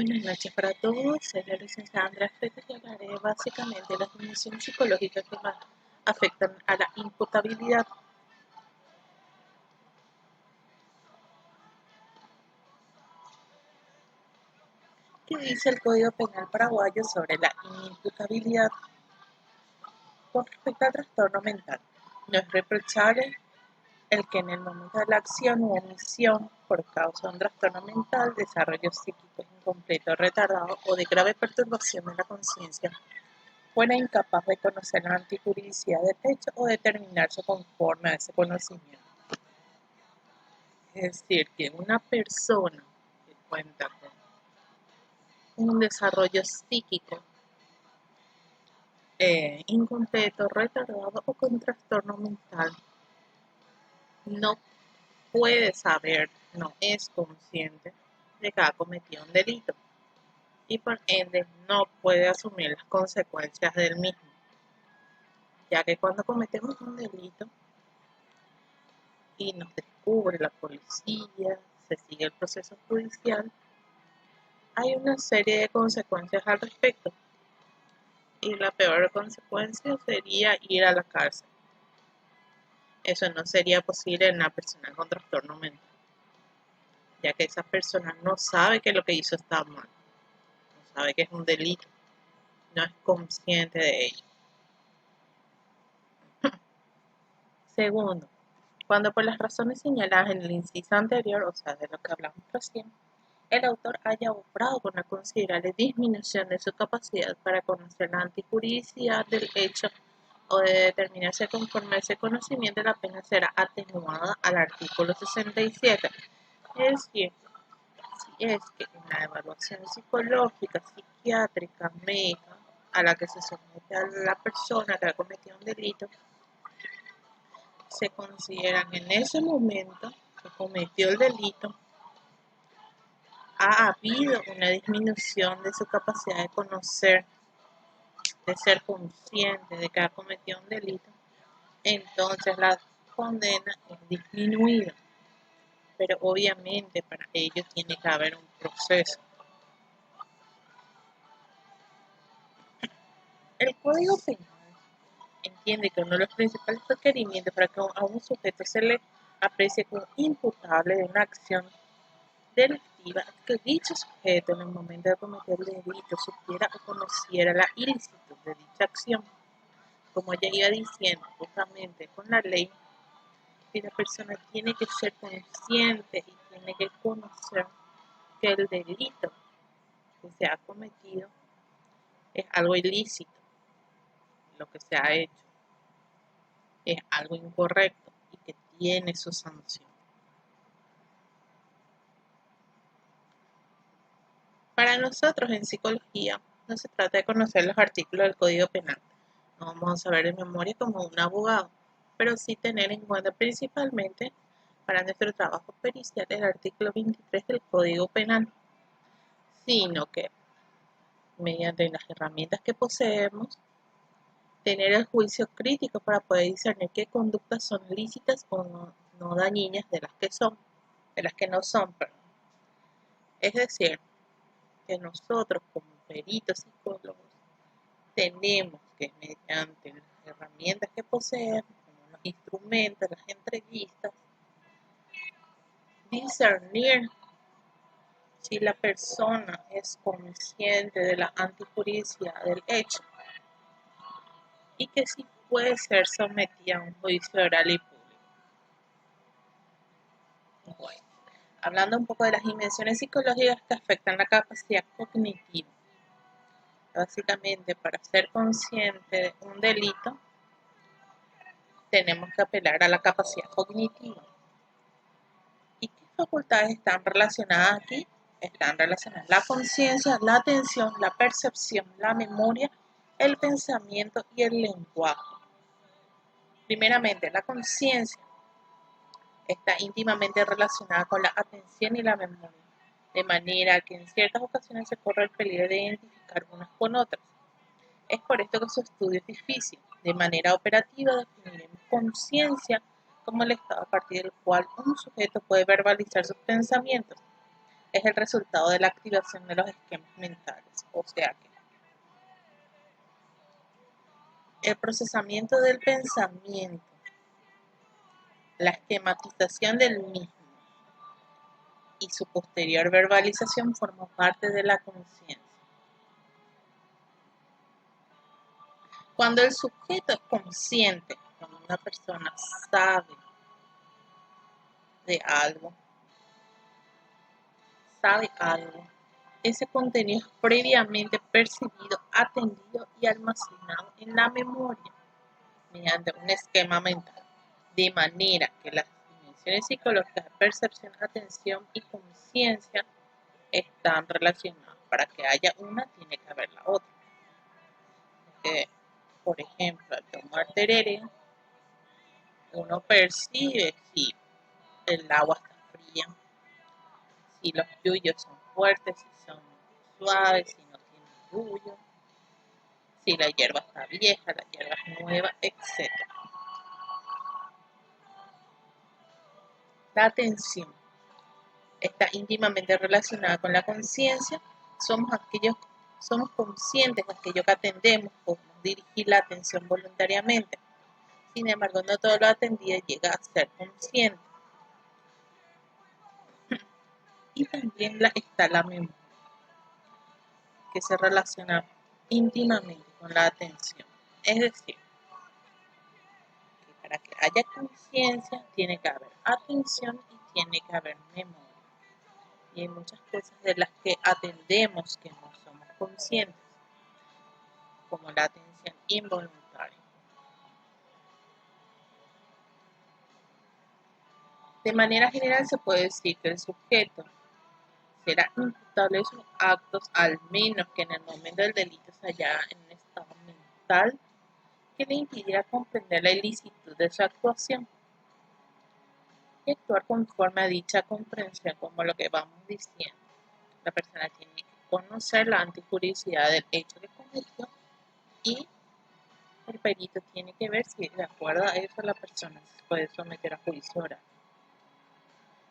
Buenas noches para todos, soy la licenciada Andrea Freitas y hablaré básicamente de las dimensiones psicológicas que más afectan a la imputabilidad. ¿Qué dice el Código Penal paraguayo sobre la imputabilidad? Con respecto al trastorno mental, no es reprochable el que en el momento de la acción u omisión por causa de un trastorno mental, desarrollo psíquico incompleto, retardado o de grave perturbación de la conciencia, fuera incapaz de conocer la antijuridicidad del hecho o determinarse conforme a ese conocimiento. Es decir, que una persona que cuenta con un desarrollo psíquico incompleto, retardado o con trastorno mental no puede saber, no es consciente de que ha cometido un delito y por ende no puede asumir las consecuencias del mismo, ya que cuando cometemos un delito y nos descubre la policía, se sigue el proceso judicial, hay una serie de consecuencias al respecto y la peor consecuencia sería ir a la cárcel. Eso no sería posible en una persona con trastorno mental, ya que esa persona no sabe que lo que hizo está mal, no sabe que es un delito, no es consciente de ello. Segundo, cuando por las razones señaladas en el inciso anterior, o sea, de lo que hablamos recién, el autor haya obrado con una considerable disminución de su capacidad para conocer la antijuridicidad del hecho o de determinarse conforme a ese conocimiento, la pena será atenuada al artículo 67. Es decir, si es que en la evaluación psicológica, psiquiátrica, médica, a la que se somete a la persona que ha cometido un delito, se consideran en ese momento que cometió el delito, ha habido una disminución de su capacidad de conocer, de ser consciente de que ha cometido un delito, entonces la condena es disminuida. Pero obviamente para ello tiene que haber un proceso. El Código Penal entiende que uno de los principales requerimientos para que a un sujeto se le aprecie como imputable de una acción delictiva es que dicho sujeto en el momento de cometer el delito supiera o conociera la ilicitud de dicha acción. Como ya iba diciendo, justamente con la ley, que la persona tiene que ser consciente y tiene que conocer que el delito que se ha cometido es algo ilícito, lo que se ha hecho es algo incorrecto y que tiene su sanción. Para nosotros en psicología no se trata de conocer los artículos del Código Penal, no vamos a saber de memoria como un abogado, pero sí tener en cuenta principalmente para nuestro trabajo pericial el artículo 23 del Código Penal, sino que mediante las herramientas que poseemos, tener el juicio crítico para poder discernir qué conductas son lícitas o no dañinas de las que no son, perdón. Es decir, que nosotros como peritos psicólogos tenemos que mediante las herramientas que poseemos, como los instrumentos, las entrevistas, discernir si la persona es consciente de la antijuridicidad del hecho y que sí puede ser sometida a un juicio oral y público. Bueno, hablando un poco de las dimensiones psicológicas que afectan la capacidad cognitiva. Básicamente, para ser consciente de un delito, tenemos que apelar a la capacidad cognitiva. ¿Y qué facultades están relacionadas aquí? Están relacionadas la conciencia, la atención, la percepción, la memoria, el pensamiento y el lenguaje. Primeramente, la conciencia está íntimamente relacionada con la atención y la memoria, de manera que en ciertas ocasiones se corre el peligro de identificar unas con otras. Es por esto que su estudio es difícil. De manera operativa definiremos conciencia como el estado a partir del cual un sujeto puede verbalizar sus pensamientos, es el resultado de la activación de los esquemas mentales, o sea que el procesamiento del pensamiento, la esquematización del mismo y su posterior verbalización forman parte de la conciencia. Cuando el sujeto es consciente, cuando una persona sabe de algo, ese contenido es previamente percibido, atendido y almacenado en la memoria mediante un esquema mental, de manera que las dimensiones psicológicas de percepción, atención y conciencia están relacionadas. Para que haya una, tiene que haber la otra. Por ejemplo, al tomar tereré, uno percibe si el agua está fría, si los yuyos son fuertes, si son suaves, si no tienen yuyo, si la hierba está vieja, la hierba es nueva, etc. La atención está íntimamente relacionada con la conciencia. Somos conscientes de aquello que atendemos, podemos dirigir la atención voluntariamente. Sin embargo, no todo lo atendido llega a ser consciente. Y también está la memoria, que se relaciona íntimamente con la atención. Es decir, que para que haya conciencia tiene que haber atención y tiene que haber memoria. Y hay muchas cosas de las que atendemos que no somos conscientes, como la atención involuntaria. De manera general se puede decir que el sujeto será imputable de sus actos al menos que en el momento del delito se hallara en un estado mental que le impidiera comprender la ilicitud de su actuación y actuar conforme a dicha comprensión, como lo que vamos diciendo. La persona tiene que conocer la antijuridicidad del hecho que cometió y el perito tiene que ver si de acuerdo a eso la persona se puede someter a juicio oral.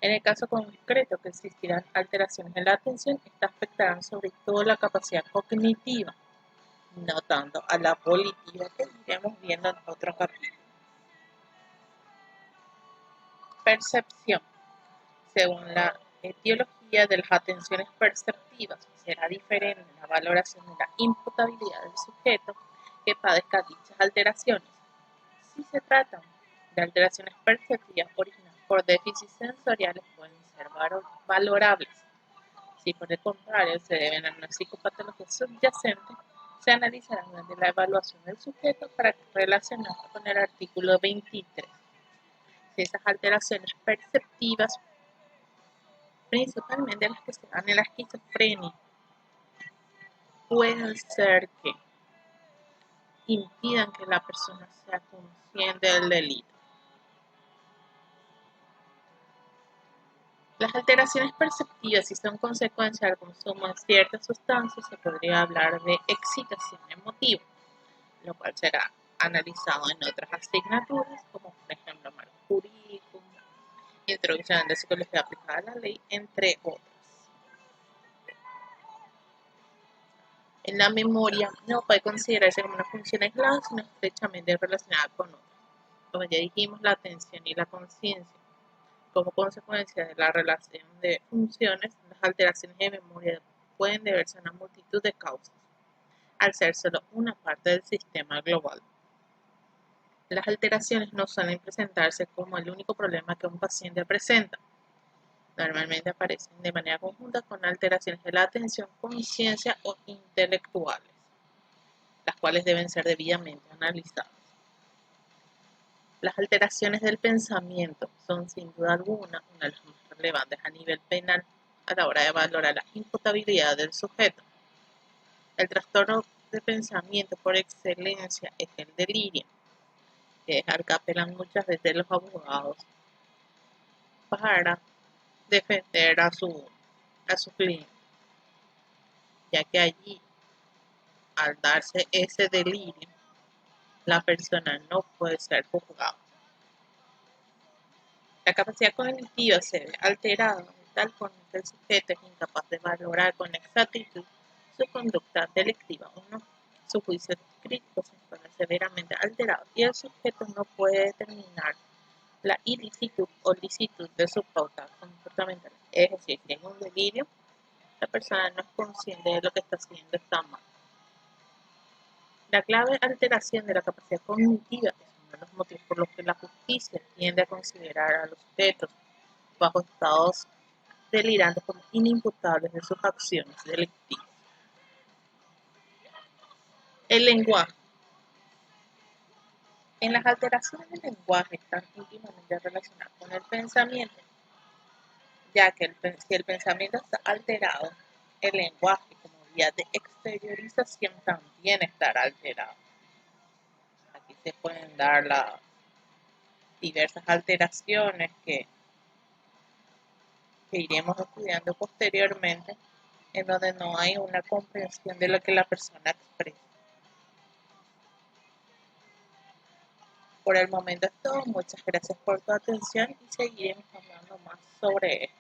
En el caso concreto que existirán alteraciones en la atención, estas afectarán sobre todo la capacidad cognitiva, no tanto a la volitiva, que iremos viendo en otro capítulo. Percepción. Según la etiología de las atenciones perceptivas, será diferente la valoración de la imputabilidad del sujeto que padezca dichas alteraciones. Si se tratan de alteraciones perceptivas originadas por déficits sensoriales, pueden ser valorables. Si por el contrario se deben a una psicopatología subyacente, se analizará mediante la evaluación del sujeto para relacionarlo con el artículo 23. Si esas alteraciones perceptivas, principalmente las que se dan en la esquizofrenia, pueden ser que impidan que la persona sea consciente del delito. Las alteraciones perceptivas, si son consecuencia del consumo de ciertas sustancias, se podría hablar de excitación emotiva, lo cual será analizado en otras asignaturas, como por ejemplo Marco Curriculum, Introducción de Psicología Aplicada a la Ley, entre otras. En la memoria no puede considerarse como una función aislada, sino estrechamente relacionada con otras. Como ya dijimos, la atención y la conciencia. Como consecuencia de la relación de funciones, las alteraciones de memoria pueden deberse a una multitud de causas, al ser solo una parte del sistema global. Las alteraciones no suelen presentarse como el único problema que un paciente presenta. Normalmente aparecen de manera conjunta con alteraciones de la atención, conciencia o intelectuales, las cuales deben ser debidamente analizadas. Las alteraciones del pensamiento son sin duda alguna una de las más relevantes a nivel penal a la hora de valorar la imputabilidad del sujeto. El trastorno de pensamiento por excelencia es el delirio, que es al que apelan muchas veces los abogados para defender a su cliente, ya que allí, al darse ese delirio, la persona no puede ser juzgada. La capacidad cognitiva se ve alterada tal forma que el sujeto es incapaz de valorar con exactitud su conducta delictiva o no. Su juicio crítico se encuentra severamente alterado y el sujeto no puede determinar la ilicitud o licitud de su pauta comportamental. Es decir, si es un delirio, la persona no es consciente de lo que está haciendo, está mal. La clave alteración de la capacidad cognitiva es uno de los motivos por los que la justicia tiende a considerar a los sujetos bajo estados delirantes como inimputables de sus acciones delictivas. El lenguaje. En las alteraciones del lenguaje están íntimamente relacionadas con el pensamiento, ya que si el pensamiento está alterado, el lenguaje como vía de exteriorización también estará alterado. Aquí se pueden dar las diversas alteraciones que iremos estudiando posteriormente, en donde no hay una comprensión de lo que la persona expresa. Por el momento es todo, muchas gracias por tu atención y seguiremos hablando más sobre esto.